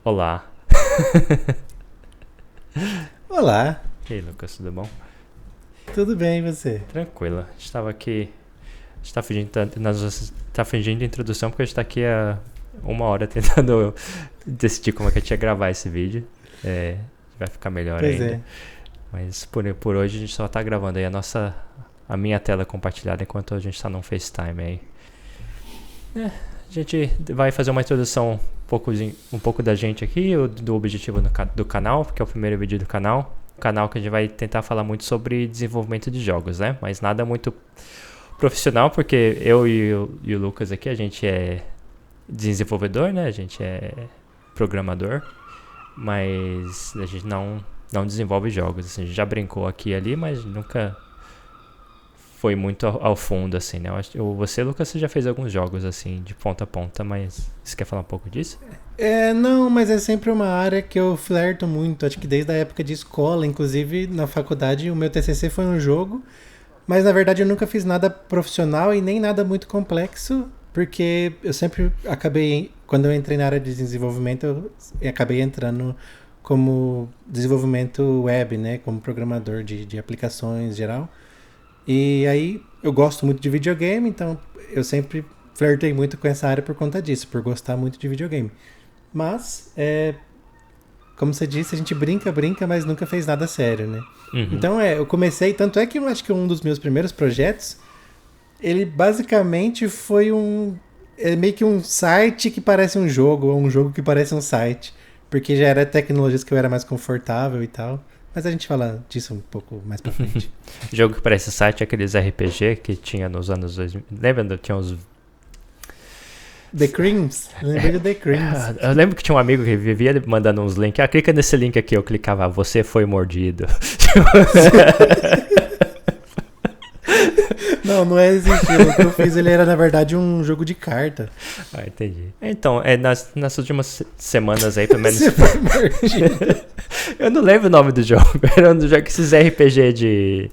Olá. Olá, E aí, Lucas, tudo bom? tudo bem e você? Tranquilo. A gente estava aqui. A gente tá fingindo, tá fingindo introdução porque a gente tá aqui há 1 hora tentando decidir como é que a gente ia gravar esse vídeo. Vai ficar melhor Pois ainda. é. Mas por hoje a gente só tá gravando aí a minha tela compartilhada enquanto a gente tá num FaceTime aí. A gente vai fazer uma introdução um pouco da gente aqui, do objetivo do canal, porque é o primeiro vídeo do canal. Um canal que a gente vai tentar falar muito sobre desenvolvimento de jogos, né? Mas nada muito profissional, porque eu e o Lucas aqui, a gente é desenvolvedor, né? A gente é programador, mas a gente não desenvolve jogos. Assim, a gente já brincou aqui e ali, mas nunca foi muito ao fundo, assim, né? Você, Lucas, você já fez alguns jogos, assim, de ponta a ponta, mas você quer falar um pouco disso? Não, mas é sempre uma área que eu flerto muito, acho que desde a época de escola, inclusive na faculdade, o meu TCC foi um jogo, mas na verdade eu nunca fiz nada profissional e nem nada muito complexo, porque eu sempre acabei, quando eu entrei na área de desenvolvimento, eu acabei entrando como desenvolvimento web, né, como programador de aplicações em geral. E aí eu gosto muito de videogame, então eu sempre flertei muito com essa área por conta disso, por gostar muito de videogame. Mas, como você disse, a gente brinca, mas nunca fez nada sério, né? Uhum. Então eu comecei, tanto é que eu acho que um dos meus primeiros projetos, ele basicamente foi meio que um site que parece um jogo, ou um jogo que parece um site. Porque já era tecnologias que eu era mais confortável e tal. Mas a gente fala disso um pouco mais pra frente. Jogo que parece site, aqueles RPG que tinha nos anos 2000. Lembra que tinha uns... The Creams? Lembrei de The Creams. Eu lembro que tinha um amigo que vivia mandando uns links. Clica nesse link aqui. Eu clicava, você foi mordido. Não é esse estilo. O que eu fiz, ele era na verdade um jogo de carta. Entendi. Então, nas últimas semanas aí, pelo menos... Você foi mordido. Eu não lembro o nome do jogo. Era um jogo, esses RPG de...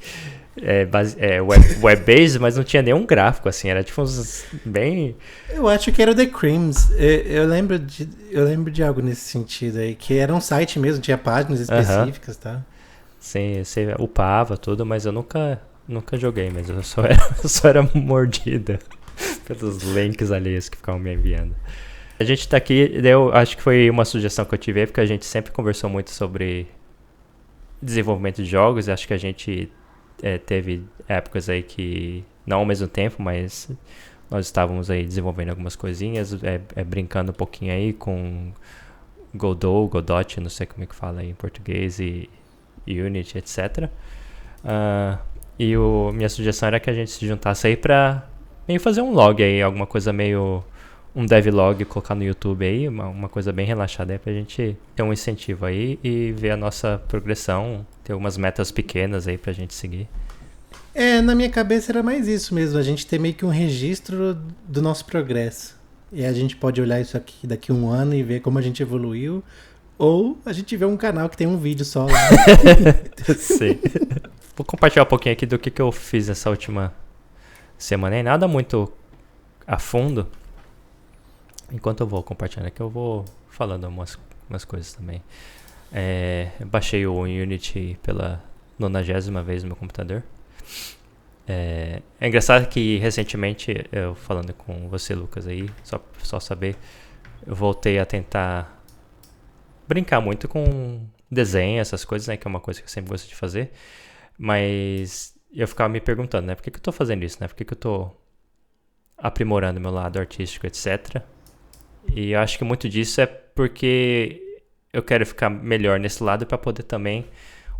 web-based, mas não tinha nenhum gráfico, assim. Era tipo uns bem... Eu acho que era o The Creams. Eu lembro de algo nesse sentido aí. Que era um site mesmo, tinha páginas específicas, tá? Sim, você upava tudo, mas eu nunca joguei, mas eu só era mordida pelos links ali que ficavam me enviando. A gente tá aqui, eu acho que foi uma sugestão que eu tive, porque a gente sempre conversou muito sobre desenvolvimento de jogos, e acho que a gente teve épocas aí que, não ao mesmo tempo, mas nós estávamos aí desenvolvendo algumas coisinhas, brincando um pouquinho aí com Godot, não sei como é que fala aí em português, e Unity, etc. Minha sugestão era que a gente se juntasse aí pra meio fazer um log aí, alguma coisa meio... um devlog, colocar no YouTube aí, uma coisa bem relaxada aí pra gente ter um incentivo aí e ver a nossa progressão, ter umas metas pequenas aí pra gente seguir. Na minha cabeça era mais isso mesmo, a gente ter meio que um registro do nosso progresso. E a gente pode olhar isso aqui daqui a um ano e ver como a gente evoluiu. Ou a gente vê um canal que tem um vídeo só lá. Sim. Vou compartilhar um pouquinho aqui do que eu fiz nessa última semana. Nem nada muito a fundo. Enquanto eu vou compartilhando aqui, eu vou falando umas coisas também. Baixei o Unity pela 90ª vez no meu computador. É engraçado que recentemente, eu falando com você, Lucas, aí, só saber, eu voltei a tentar brincar muito com desenho, essas coisas, né, que é uma coisa que eu sempre gosto de fazer, mas eu ficava me perguntando, né, por que eu tô fazendo isso, né, por que eu tô aprimorando meu lado artístico, etc. E eu acho que muito disso é porque eu quero ficar melhor nesse lado para poder também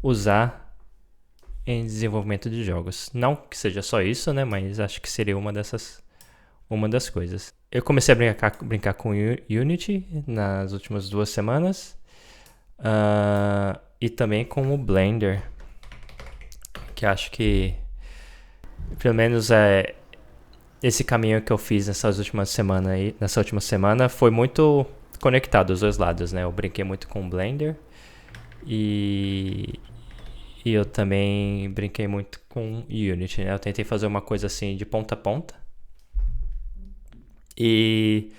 usar em desenvolvimento de jogos. Não que seja só isso, né? Mas acho que seria uma das coisas. Eu comecei a brincar com Unity nas últimas 2 semanas. E também com o Blender. Que acho que, pelo menos, esse caminho que eu fiz nessa última semana foi muito conectado os dois lados, né? Eu brinquei muito com o Blender e eu também brinquei muito com Unity, né? Eu tentei fazer uma coisa assim de ponta a ponta. E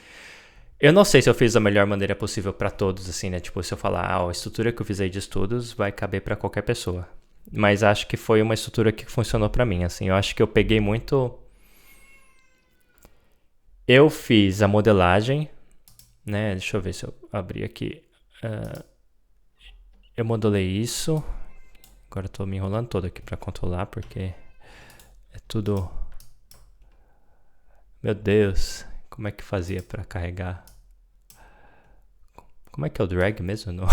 Eu não sei se eu fiz da melhor maneira possível pra todos, assim, né? Tipo, se eu falar, a estrutura que eu fiz aí de estudos vai caber pra qualquer pessoa. Mas acho que foi uma estrutura que funcionou pra mim, assim. Eu acho que eu peguei muito... Eu fiz a modelagem, né? Deixa eu ver se eu abrir aqui. Eu modelei isso. Agora eu tô me enrolando todo aqui pra controlar, porque é tudo... Meu Deus, como é que fazia pra carregar? Como é que é o drag mesmo? Não.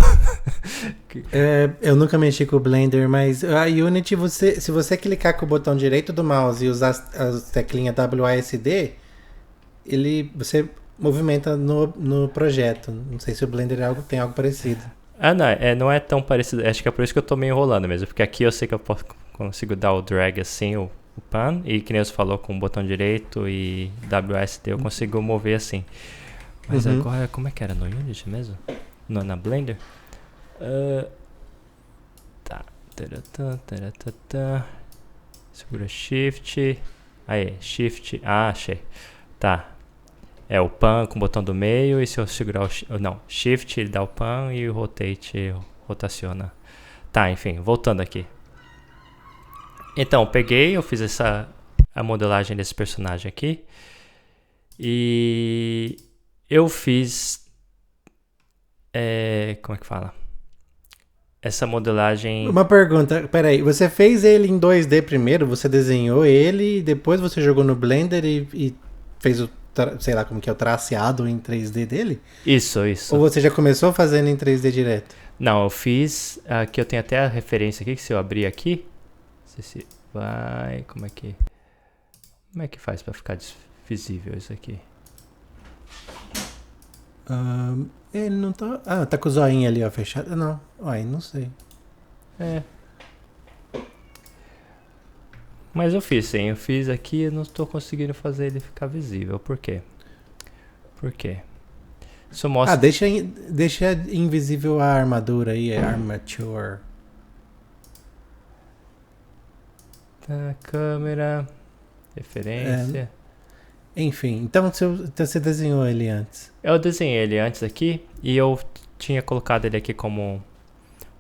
Eu nunca mexi com o Blender, mas a Unity, se você clicar com o botão direito do mouse e usar as teclinhas WASD, você movimenta no projeto. Não sei se o Blender tem algo parecido. Não é tão parecido. Acho que é por isso que eu tô meio enrolando mesmo. Porque aqui eu sei que eu consigo dar o drag assim, o pan. E que nem você falou, com o botão direito e WASD eu consigo mover assim. Mas agora, como é que era? No Unity mesmo? Na Blender? Tá. Segura Shift. Aí, Shift. Achei. Tá. É o pan com o botão do meio. E se eu segurar Shift, ele dá o pan. E o Rotate rotaciona. Tá, enfim, voltando aqui. Então, eu fiz a modelagem desse personagem aqui. E eu fiz... como é que fala? Essa modelagem... Uma pergunta, peraí. Você fez ele em 2D primeiro? Você desenhou ele e depois você jogou no Blender e fez sei lá como que é, o traceado em 3D dele? Isso. Ou você já começou fazendo em 3D direto? Não, eu fiz... Aqui eu tenho até a referência aqui, que se eu abrir aqui... Não sei se vai... Como é que faz pra ficar visível isso aqui? Ele não tá... tá com o zoinho ali, ó, fechado. Não, não sei. Mas eu fiz, sim. Eu fiz aqui e não estou conseguindo fazer ele ficar visível. Por quê? Isso mostra... deixa invisível a armadura aí, a armature. Tá, câmera... Referência... Enfim, então você desenhou ele antes. Eu desenhei ele antes aqui e eu tinha colocado ele aqui como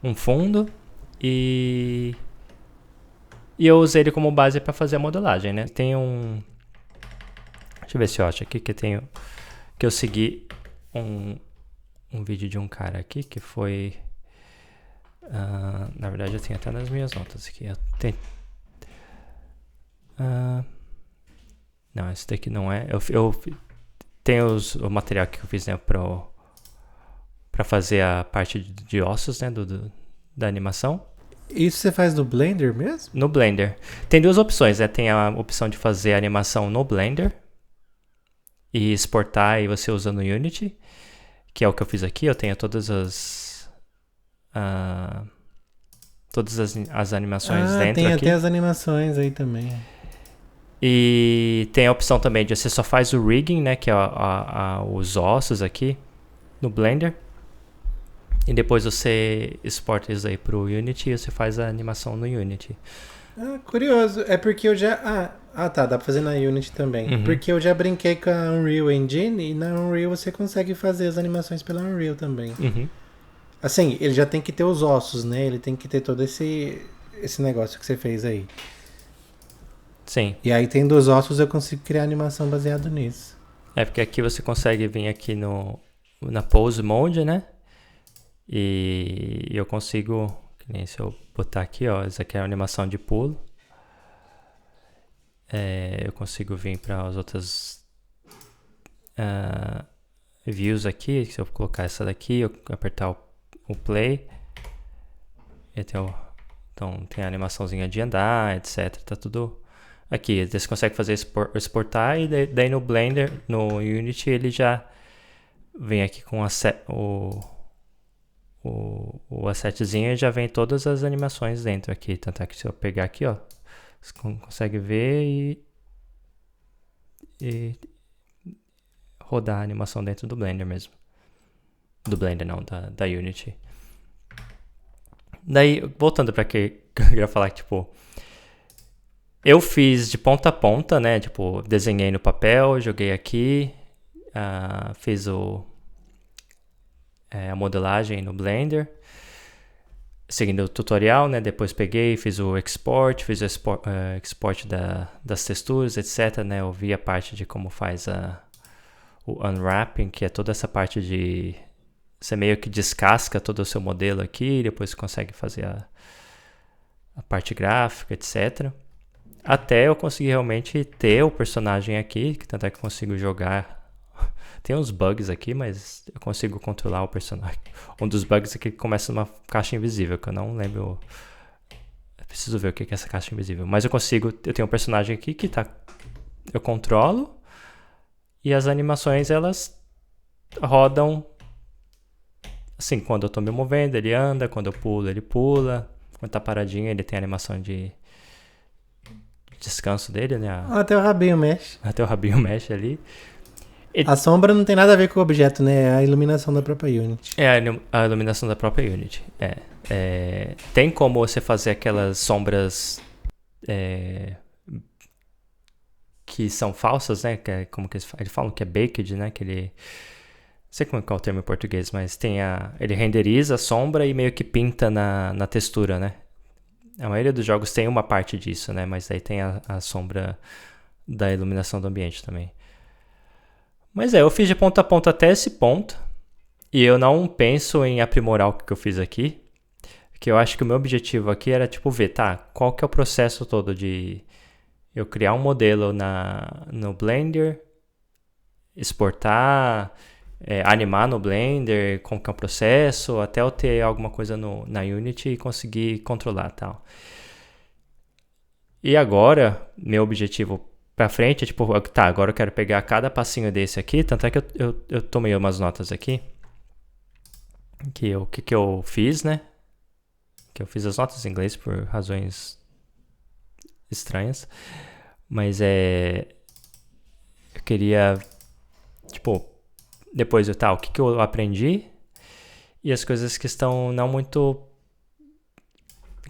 um fundo e eu usei ele como base para fazer a modelagem, né? Tem deixa eu ver se eu acho aqui que eu segui um vídeo de um cara aqui que foi... na verdade eu tenho até nas minhas notas aqui. Não, esse daqui não é. Eu tenho o material que eu fiz, né, pra fazer a parte de ossos, né, da animação. Isso você faz no Blender mesmo? No Blender. Tem duas opções, né? Tem a opção de fazer a animação no Blender e exportar e você usa no Unity, que é o que eu fiz aqui. Eu tenho todas as animações dentro tem aqui. Até as animações aí também. E tem a opção também de você só faz o rigging, né, que é os ossos aqui no Blender. E depois você exporta isso aí pro Unity e você faz a animação no Unity. Curioso. É porque eu já... dá pra fazer na Unity também. Porque eu já brinquei com a Unreal Engine e na Unreal você consegue fazer as animações pela Unreal também. Assim, ele já tem que ter os ossos, né? Ele tem que ter todo esse negócio que você fez aí. Sim. E aí, tendo os ossos, eu consigo criar animação baseado nisso. Porque aqui você consegue vir aqui na Pose Mode, né? E eu consigo, que nem se eu botar aqui, ó, isso aqui é a animação de pulo. Eu consigo vir para as outras views aqui. Se eu colocar essa daqui, eu apertar o play. Então tem a animaçãozinha de andar, etc. Tá tudo... Aqui, você consegue fazer exportar e daí no Blender, no Unity, ele já vem aqui com o assetzinho e já vem todas as animações dentro aqui. Tanto é que se eu pegar aqui, ó, você consegue ver e rodar a animação dentro do Blender mesmo. Do Blender não, da Unity. Daí, voltando para que eu ia falar, tipo... Eu fiz de ponta a ponta, né? Tipo, desenhei no papel, joguei aqui, fiz a modelagem no Blender, seguindo o tutorial, né? Depois peguei, fiz o export, fiz o export das texturas, etc, né? Eu vi a parte de como faz o unwrapping, que é toda essa parte de... Você meio que descasca todo o seu modelo aqui, depois você consegue fazer a parte gráfica, etc. Até eu conseguir realmente ter o personagem aqui, que tanto é que eu consigo jogar. Tem uns bugs aqui, mas eu consigo controlar o personagem. Um dos bugs é que começa numa caixa invisível, que eu não lembro. Eu preciso ver o que é essa caixa invisível. Mas eu tenho um personagem aqui que eu controlo. E as animações, elas rodam. Assim, quando eu tô me movendo, ele anda. Quando eu pulo, ele pula. Quando tá paradinho, ele tem a animação de descanso dele, né? Até o rabinho mexe. Até o rabinho mexe ali. A sombra não tem nada a ver com o objeto, né? É a iluminação da própria Unity. É a iluminação da própria Unity. Tem como você fazer aquelas sombras que são falsas, né? Que é, como que eles falam que é baked, né? Que ele... Não sei qual é o termo em português, mas ele renderiza a sombra e meio que pinta na textura, né? A maioria dos jogos tem uma parte disso, né? Mas aí tem a sombra da iluminação do ambiente também. Mas eu fiz de ponta a ponta até esse ponto. E eu não penso em aprimorar o que eu fiz aqui. Porque eu acho que o meu objetivo aqui era tipo ver, qual que é o processo todo de eu criar um modelo no Blender, exportar, animar no Blender, como que é o processo, até eu ter alguma coisa na Unity e conseguir controlar e tal. E agora, meu objetivo pra frente é tipo, agora eu quero pegar cada passinho desse aqui, tanto é que eu tomei umas notas aqui, o que eu fiz, né? Que eu fiz as notas em inglês por razões estranhas, mas eu queria, tipo, depois o que eu aprendi e as coisas que estão não muito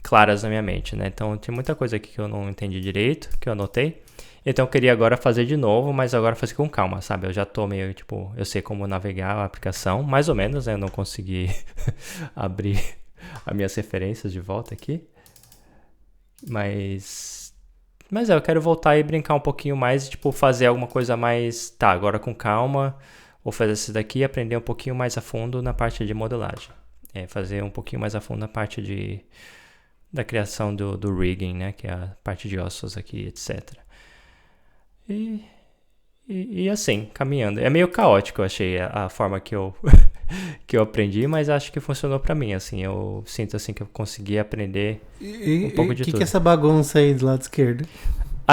claras na minha mente, né? Então tem muita coisa aqui que eu não entendi direito, que eu anotei. Então eu queria agora fazer de novo, mas agora fazer com calma, sabe? Eu já tô meio, tipo, eu sei como navegar a aplicação, mais ou menos, né? Eu não consegui abrir as minhas referências de volta aqui. Mas eu quero voltar e brincar um pouquinho mais, tipo, fazer alguma coisa mais... agora com calma, vou fazer isso daqui e aprender um pouquinho mais a fundo na parte de modelagem. Fazer um pouquinho mais a fundo na parte da criação do rigging, né? Que é a parte de ossos aqui, etc. E assim, caminhando. É meio caótico, eu achei, a forma que eu aprendi, mas acho que funcionou pra mim, assim. Eu sinto, assim, que eu consegui aprender um pouco de tudo. O que é essa bagunça aí do lado esquerdo?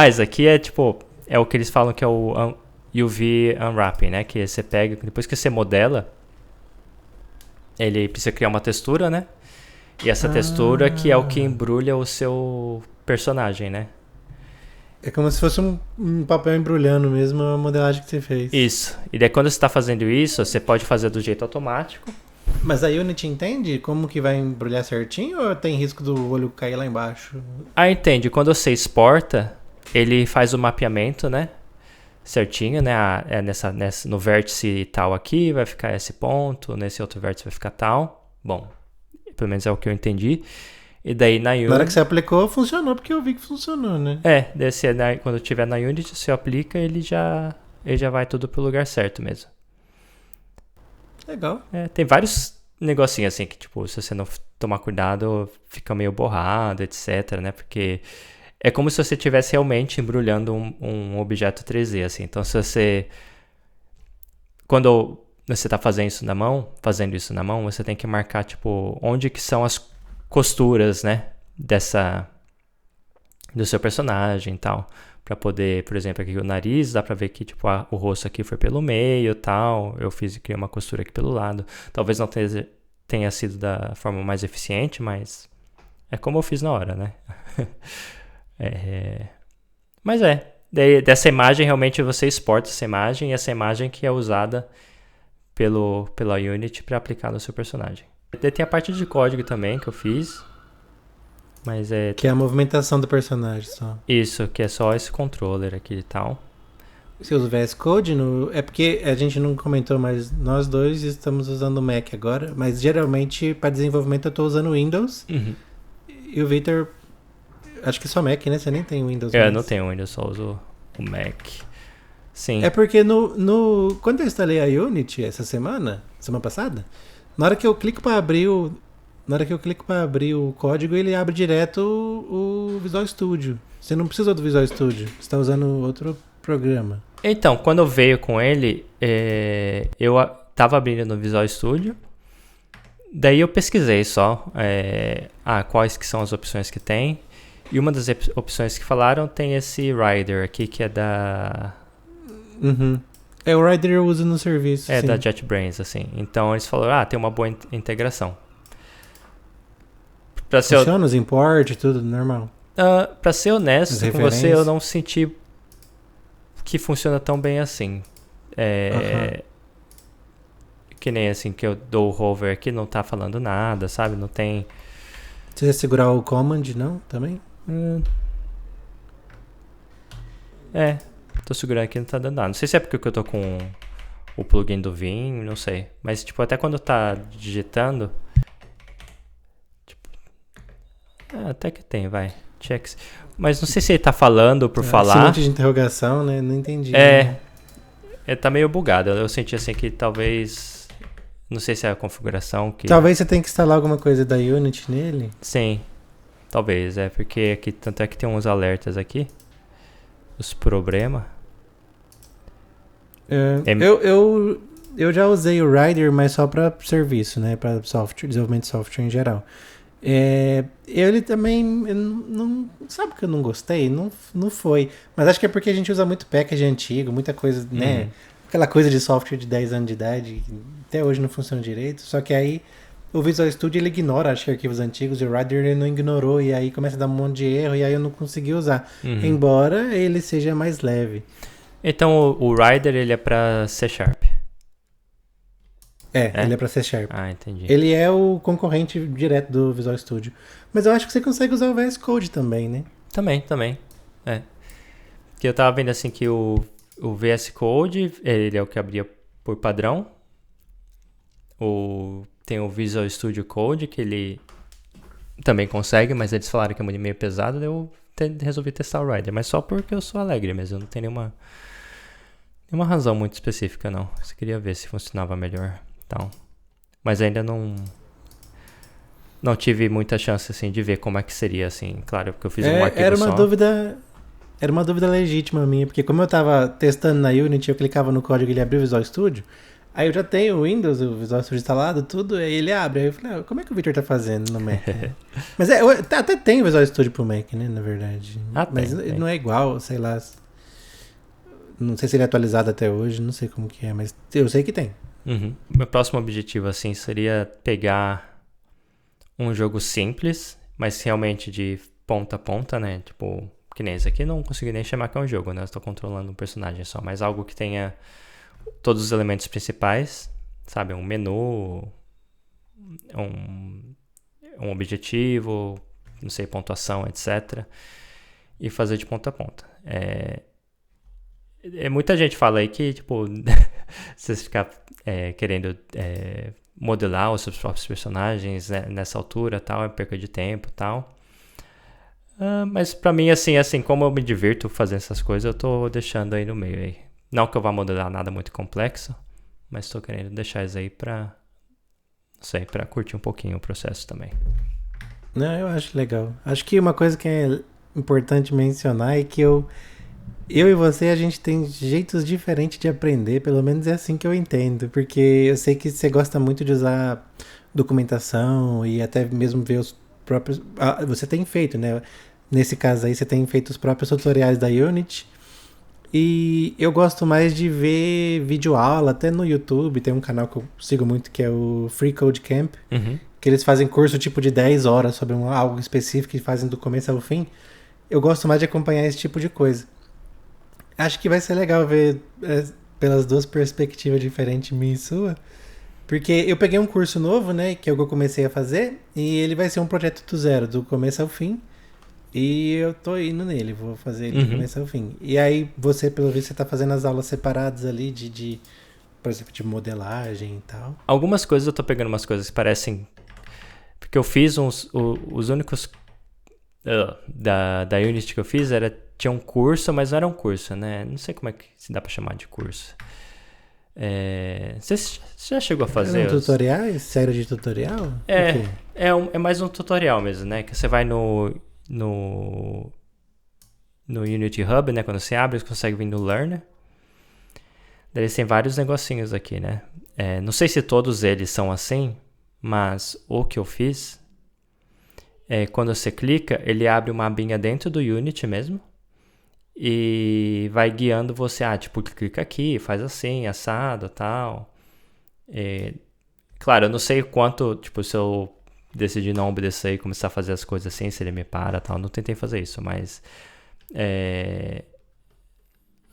Isso aqui é, tipo, é o que eles falam que é o UV Unwrapping, né? Que você pega, depois que você modela, ele precisa criar uma textura, né? E essa textura que é o que embrulha o seu personagem, né? É como se fosse um papel embrulhando mesmo a modelagem que você fez. Isso. E daí quando você está fazendo isso, você pode fazer do jeito automático. Mas a Unity entende como que vai embrulhar certinho ou tem risco do olho cair lá embaixo? Entende. Quando você exporta, ele faz o mapeamento, né? Certinho, né? No vértice tal aqui vai ficar esse ponto, nesse outro vértice vai ficar tal. Bom, pelo menos é o que eu entendi. E daí na Unity... Na hora que você aplicou, funcionou, porque eu vi que funcionou, né? Quando tiver na Unity, você aplica, ele já vai tudo pro lugar certo mesmo. Legal. Tem vários negocinhos assim que, tipo, se você não tomar cuidado, fica meio borrado, etc, né? Porque é como se você estivesse realmente embrulhando um objeto 3D, assim. Então, quando você tá fazendo isso na mão, você tem que marcar, tipo, onde que são as costuras, né, do seu personagem e tal, pra poder, por exemplo, aqui o nariz, dá pra ver que, tipo, o rosto aqui foi pelo meio e tal, eu criei uma costura aqui pelo lado, talvez não tenha sido da forma mais eficiente, mas é como eu fiz na hora, né, mas dessa imagem, realmente você exporta essa imagem, e essa imagem que é usada pela Unity pra aplicar no seu personagem. Tem a parte de código também que eu fiz, mas que é a movimentação do personagem só. Isso, que é só esse controller aqui e tal. Você usa o VS Code no... É porque a gente não comentou, mas nós dois estamos usando o Mac agora. Mas geralmente para desenvolvimento eu estou usando o Windows. Uhum. E o Victor, acho que só Mac, né? Você nem tem Windows. Eu não tenho Windows, só uso o Mac. Sim. É porque quando eu instalei a Unity semana passada, na hora que eu clico para abrir o código, ele abre direto o Visual Studio. Você não precisa do Visual Studio, você está usando outro programa. Então, quando eu veio com ele, eu tava abrindo no Visual Studio. Daí eu pesquisei só quais que são as opções que tem. E uma das opções que falaram tem esse Rider aqui, que é da... Uhum. O Rider eu uso no serviço. É, sim. da JetBrains, assim. Então eles falaram, tem uma boa integração. Funciona os import, tudo normal. Pra ser honesto com você, eu não senti que funciona tão bem assim. Que nem assim, que eu dou o hover aqui, não tá falando nada, sabe? Não tem... Você ia segurar o command, não? Também? Tô segurando aqui, não tá dando nada. Não sei se é porque eu tô com o plugin do Vim, não sei. Mas, tipo, até quando tá digitando... Tipo, até que tem, vai. Checks. Mas não sei se ele tá falando por falar. Sinônimo de interrogação, né? Não entendi. Tá meio bugado. Eu senti assim que talvez... Não sei se é a configuração que... Talvez você tenha que instalar alguma coisa da Unity nele. Sim. Talvez, porque aqui, tanto é que tem uns alertas aqui. Os problemas. Eu já usei o Rider, mas só para serviço, né? Para software, desenvolvimento de software em geral. Ele também não sabe que eu não gostei, não foi. Mas acho que é porque a gente usa muito package antigo, muita coisa, né? Aquela coisa de software de 10 anos de idade, até hoje não funciona direito. Só que aí o Visual Studio ele ignora, acho que arquivos antigos, e o Rider ele não ignorou, e aí começa a dar um monte de erro, e aí eu não consegui usar. Embora ele seja mais leve. Então o Rider ele é para C#. Ele é pra C#. Ah, entendi. Ele é o concorrente direto do Visual Studio. Mas eu acho que você consegue usar o VS Code também, né? Também. Que eu tava vendo assim que o VS Code, ele é o que abria por padrão. Tem o Visual Studio Code, que ele também consegue, mas eles falaram que é meio pesado, daí eu resolvi testar o Rider. Mas só porque eu sou alegre mesmo, eu não tenho nenhuma razão muito específica, não. Eu só queria ver se funcionava melhor. Então, mas ainda não tive muita chance assim de ver como é que seria assim, claro, porque eu fiz um arquivo só. Era uma dúvida legítima minha, porque como eu tava testando na Unity, eu clicava no código e ele abria o Visual Studio. Aí eu já tenho o Windows, o Visual Studio instalado, tudo, aí ele abre. Aí eu falei, como é que o Victor tá fazendo no Mac? Mas eu até tem o Visual Studio pro Mac, né, na verdade. Mas não é igual, sei lá. Não sei se ele é atualizado até hoje, não sei como que é, mas eu sei que tem. Meu próximo objetivo, assim, seria pegar um jogo simples, mas realmente de ponta a ponta, né? Tipo, que nem esse aqui, não consegui nem chamar que é um jogo, né? Eu estou controlando um personagem só, mas algo que tenha todos os elementos principais, sabe? Um menu, um objetivo, não sei, pontuação, etc. E fazer de ponta a ponta. Muita gente fala aí que, tipo, você ficar querendo modelar os seus próprios personagens, né, nessa altura, tal, é perca de tempo, tal. Mas pra mim, assim, como eu me divirto fazendo essas coisas, eu tô deixando aí no meio aí. Não que eu vá modelar nada muito complexo, mas tô querendo deixar isso aí pra, não sei, pra curtir um pouquinho o processo também. Não, eu acho legal. Acho que uma coisa que é importante mencionar é que eu e você, a gente tem jeitos diferentes de aprender, pelo menos é assim que eu entendo, porque eu sei que você gosta muito de usar documentação e até mesmo ver os próprios... você tem feito, né? Nesse caso aí, você tem feito os próprios tutoriais da Unity. E eu gosto mais de ver videoaula, até no YouTube, tem um canal que eu sigo muito que é o Free Code Camp, que eles fazem curso tipo de 10 horas sobre algo específico e fazem do começo ao fim. Eu gosto mais de acompanhar esse tipo de coisa. Acho que vai ser legal ver pelas duas perspectivas diferentes, minha e sua. Porque eu peguei um curso novo, né, que é o que eu comecei a fazer, e ele vai ser um projeto do zero, do começo ao fim. E eu tô indo nele, vou fazer ele do Uhum. começo ao fim. E aí, você, pelo visto, você tá fazendo as aulas separadas ali por exemplo, de modelagem e tal. Algumas coisas eu tô pegando umas coisas que parecem... Porque eu fiz os únicos da Unity que eu fiz tinha um curso, mas não era um curso, né? Não sei como é que se dá pra chamar de curso. Você já chegou a fazer? Eram tutoriais? Série de tutorial? O quê? É mais um tutorial mesmo, né? Que você vai no Unity Hub, né? Quando você abre, você consegue vir no Learner. Daí eles têm vários negocinhos aqui, né? Não sei se todos eles são assim, mas o que eu fiz quando você clica, ele abre uma abinha dentro do Unity mesmo e vai guiando você, tipo, clica aqui, faz assim, assado, tal. Claro, eu não sei quanto, tipo, se eu decidir não obedecer e começar a fazer as coisas assim, se ele me para, tal, não tentei fazer isso, mas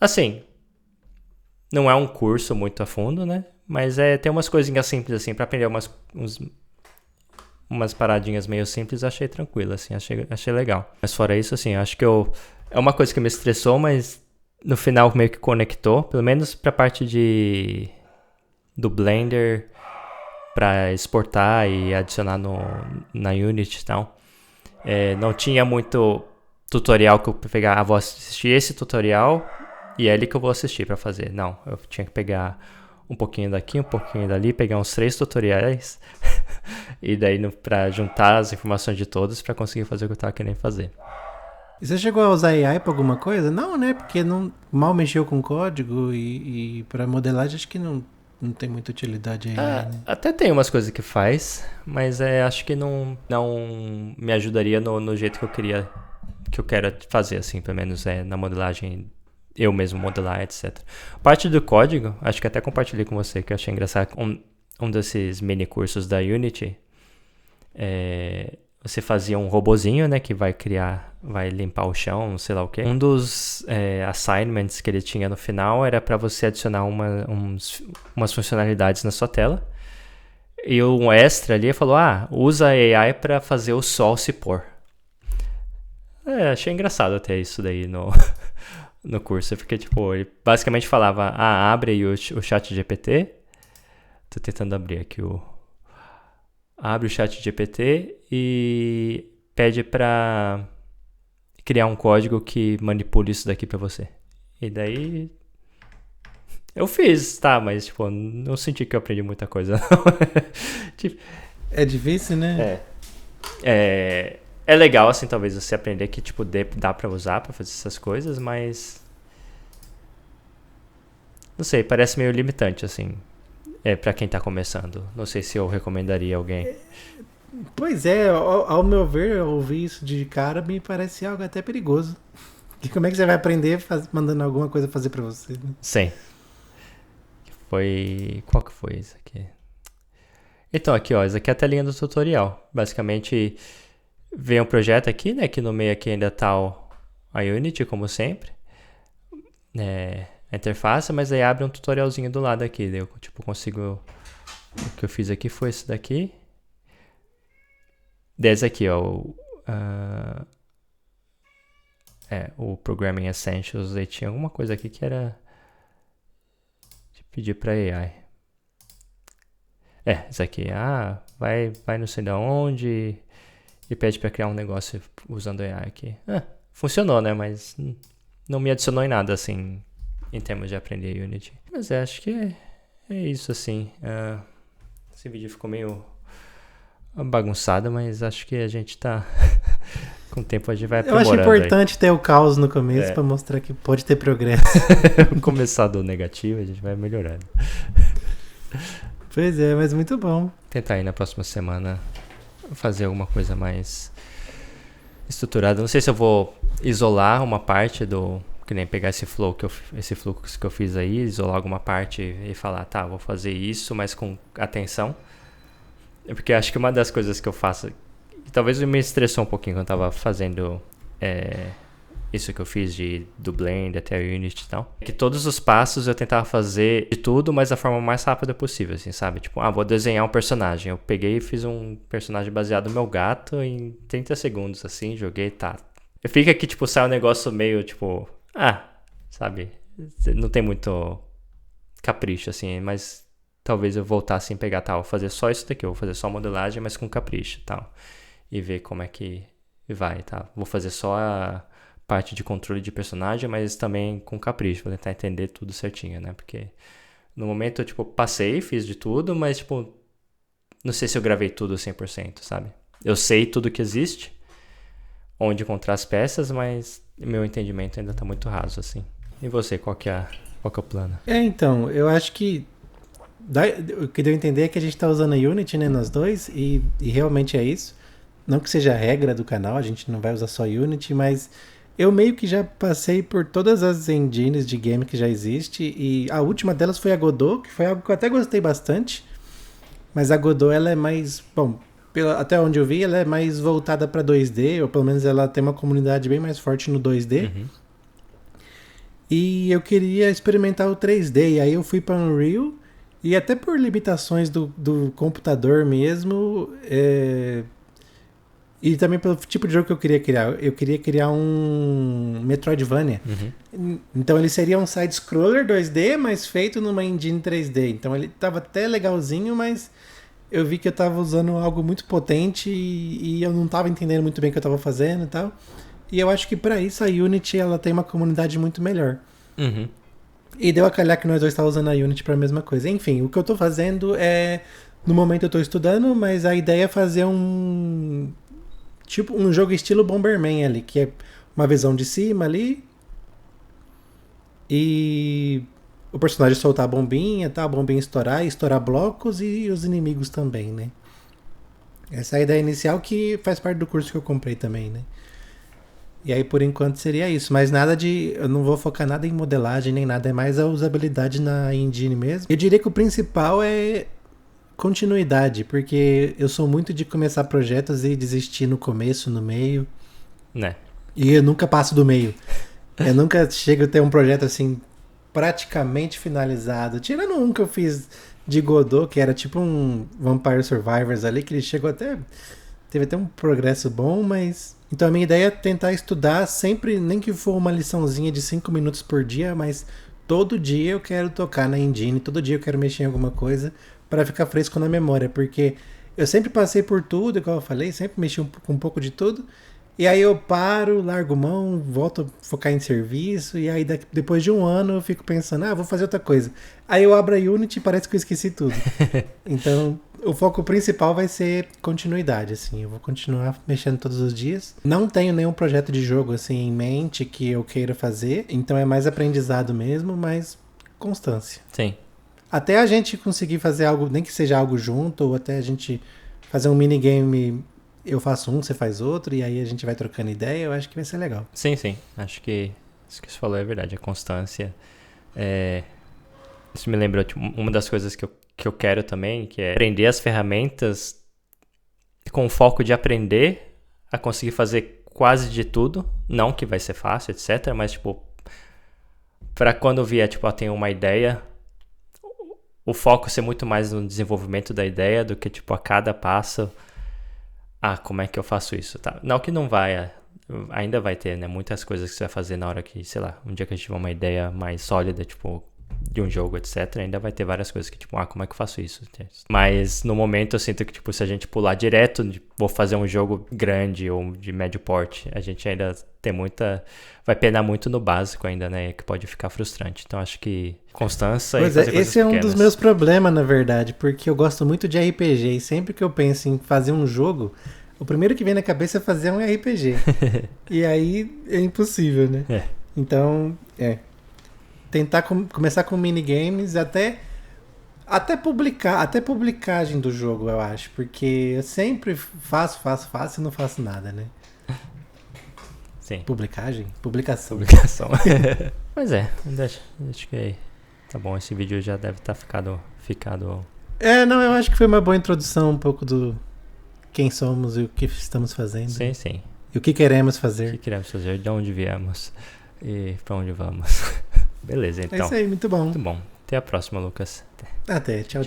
assim, não é um curso muito a fundo, né? Mas tem umas coisinhas simples assim pra aprender umas paradinhas meio simples, achei tranquilo, assim, achei legal. Mas fora isso, assim, acho que é uma coisa que me estressou, mas no final meio que conectou, pelo menos pra parte do Blender, pra exportar e adicionar na Unity e tal. Não tinha muito tutorial que eu pegar, vou assistir esse tutorial e é ele que eu vou assistir pra fazer. Não, eu tinha que pegar um pouquinho daqui, um pouquinho dali, pegar uns 3 tutoriais e daí pra juntar as informações de todos pra conseguir fazer o que eu tava querendo fazer. E você chegou a usar AI pra alguma coisa? Não, né? Porque mal mexeu com código e pra modelagem acho que não tem muita utilidade aí, né? Até tem umas coisas que faz, mas acho que não me ajudaria no jeito que eu quero fazer, assim, pelo menos na modelagem, eu mesmo modelar, etc. Parte do código, acho que até compartilhei com você, que eu achei engraçado, um desses mini cursos da Unity, você fazia um robozinho, né, que vai limpar o chão, não sei lá o quê. Um dos assignments que ele tinha no final era para você adicionar umas funcionalidades na sua tela. E um extra ali falou, usa a AI para fazer o sol se pôr. Achei engraçado até isso daí no curso, porque tipo, ele basicamente falava, abre aí o chat GPT. Tô tentando abrir aqui abre o chat GPT e pede pra criar um código que manipule isso daqui pra você. E daí eu fiz, mas tipo, não senti que eu aprendi muita coisa. Tipo, é difícil, né? É legal, assim, talvez você aprender que tipo, dá pra usar pra fazer essas coisas, mas não sei, parece meio limitante, assim. Pra quem tá começando. Não sei se eu recomendaria alguém. Pois é, ao meu ver, eu ouvir isso de cara me parece algo até perigoso. E como é que você vai aprender mandando alguma coisa fazer pra você? Né? Sim. Qual que foi isso aqui? Então, aqui, ó, isso aqui é a telinha do tutorial. Basicamente, vem um projeto aqui, né? Que no meio aqui ainda tá a Unity, como sempre. A interface, mas aí abre um tutorialzinho do lado aqui. Daí eu, tipo, consigo... O que eu fiz aqui foi esse daqui. Desse aqui, ó. O Programming Essentials. Aí tinha alguma coisa aqui que era... de pedir pra AI. Isso aqui. Vai não sei de onde... E pede pra criar um negócio usando AI aqui. Funcionou, né? Mas não me adicionou em nada, assim... em termos de aprender Unity. Mas acho que é isso, assim. Esse vídeo ficou meio bagunçado, mas acho que a gente tá... com o tempo a gente vai aprimorando. Eu acho importante ter o caos no começo pra mostrar que pode ter progresso. Começar do negativo, a gente vai melhorando. Pois é, mas muito bom. Tentar aí na próxima semana fazer alguma coisa mais estruturada. Não sei se eu vou isolar uma parte que nem pegar esse fluxo que eu fiz aí, isolar alguma parte e falar, vou fazer isso, mas com atenção. Porque acho que uma das coisas que eu faço, e talvez me estressou um pouquinho quando eu tava fazendo isso que eu fiz do Blender até a Unity e tal, que todos os passos eu tentava fazer de tudo, mas da forma mais rápida possível, assim, sabe? Tipo, vou desenhar um personagem. Eu peguei e fiz um personagem baseado no meu gato em 30 segundos, assim, joguei, Fica que, tipo, sai um negócio meio, tipo... sabe? Não tem muito capricho, assim. Mas talvez eu voltasse a pegar, tal, fazer só isso daqui. Eu vou fazer só modelagem, mas com capricho, tal. E ver como é que vai, tá? Vou fazer só a parte de controle de personagem, mas também com capricho. Vou tentar entender tudo certinho, né? Porque no momento eu, tipo, passei, fiz de tudo, mas, tipo... Não sei se eu gravei tudo 100%, sabe? Eu sei tudo que existe, onde encontrar as peças, mas meu entendimento ainda tá muito raso, assim. E você, qual que é o plano? Então, eu acho que o que deu a entender é que a gente tá usando a Unity, né, nós dois, e realmente é isso. Não que seja a regra do canal, a gente não vai usar só Unity, mas eu meio que já passei por todas as engines de game que já existe, e a última delas foi a Godot, que foi algo que eu até gostei bastante, mas a Godot, ela é mais, bom, até onde eu vi, ela é mais voltada para 2D, ou pelo menos ela tem uma comunidade bem mais forte no 2D. Uhum. E eu queria experimentar o 3D, e aí eu fui para Unreal, e até por limitações do computador mesmo, e também pelo tipo de jogo que eu queria criar um Metroidvania. Uhum. Então ele seria um side-scroller 2D, mas feito numa engine 3D. Então ele tava até legalzinho, mas eu vi que eu tava usando algo muito potente e eu não tava entendendo muito bem o que eu tava fazendo e tal. E eu acho que para isso a Unity ela tem uma comunidade muito melhor. Uhum. E deu a calhar que nós dois estávamos usando a Unity para a mesma coisa. Enfim, o que eu tô fazendo é... No momento eu tô estudando, mas a ideia é fazer um jogo estilo Bomberman ali, que é uma visão de cima ali. E o personagem soltar a bombinha, tá? A bombinha estourar blocos e os inimigos também, né? Essa é a ideia inicial que faz parte do curso que eu comprei também, né? E aí, por enquanto, seria isso. Mas nada de... Eu não vou focar nada em modelagem nem nada. É mais a usabilidade na engine mesmo. Eu diria que o principal é continuidade. Porque eu sou muito de começar projetos e desistir no começo, no meio. Né? E eu nunca passo do meio. Eu nunca chego a ter um projeto assim praticamente finalizado. Tirando um que eu fiz de Godot, que era tipo um Vampire Survivors ali, que ele chegou até... Teve até um progresso bom, mas... Então a minha ideia é tentar estudar sempre, nem que for uma liçãozinha de 5 minutos por dia, mas todo dia eu quero tocar na engine, todo dia eu quero mexer em alguma coisa para ficar fresco na memória, porque eu sempre passei por tudo, igual eu falei, sempre mexi com um pouco de tudo, e aí eu paro, largo mão, volto a focar em serviço, e aí depois de um ano eu fico pensando, vou fazer outra coisa. Aí eu abro a Unity e parece que eu esqueci tudo. Então... O foco principal vai ser continuidade, assim. Eu vou continuar mexendo todos os dias. Não tenho nenhum projeto de jogo, assim, em mente que eu queira fazer. Então é mais aprendizado mesmo, mas constância. Sim. Até a gente conseguir fazer algo, nem que seja algo junto, ou até a gente fazer um minigame, eu faço um, você faz outro, e aí a gente vai trocando ideia, eu acho que vai ser legal. Sim, sim. Acho que isso que você falou é verdade. A constância. Isso me lembrou, tipo, uma das coisas que eu quero também, que é aprender as ferramentas com o foco de aprender a conseguir fazer quase de tudo. Não que vai ser fácil, etc. Mas, tipo, pra quando vier, tipo, tenho uma ideia, o foco ser muito mais no desenvolvimento da ideia do que, tipo, a cada passo, como é que eu faço isso, tá? Não que não vai, ainda vai ter, né? Muitas coisas que você vai fazer na hora que, sei lá, um dia que a gente tiver uma ideia mais sólida, tipo... de um jogo, etc, ainda vai ter várias coisas que, tipo, como é que eu faço isso? Mas, no momento, eu sinto que, tipo, se a gente pular direto, vou fazer um jogo grande ou de médio porte, a gente ainda tem vai penar muito no básico ainda, né, que pode ficar frustrante. Então, acho que constância e fazer esse é um dos meus problemas, na verdade, porque eu gosto muito de RPG e sempre que eu penso em fazer um jogo, o primeiro que vem na cabeça é fazer um RPG. E aí, é impossível, né? Então, tentar começar com minigames até publicagem do jogo, eu acho. Porque eu sempre faço e não faço nada, né? Sim. Publicação. Mas acho que tá bom. Esse vídeo já deve estar ficado... Não, eu acho que foi uma boa introdução um pouco do quem somos e o que estamos fazendo. Sim, sim. E o que queremos fazer. De onde viemos e pra onde vamos. Beleza, então. É isso aí, muito bom. Muito bom. Até a próxima, Lucas. Até. Tchau.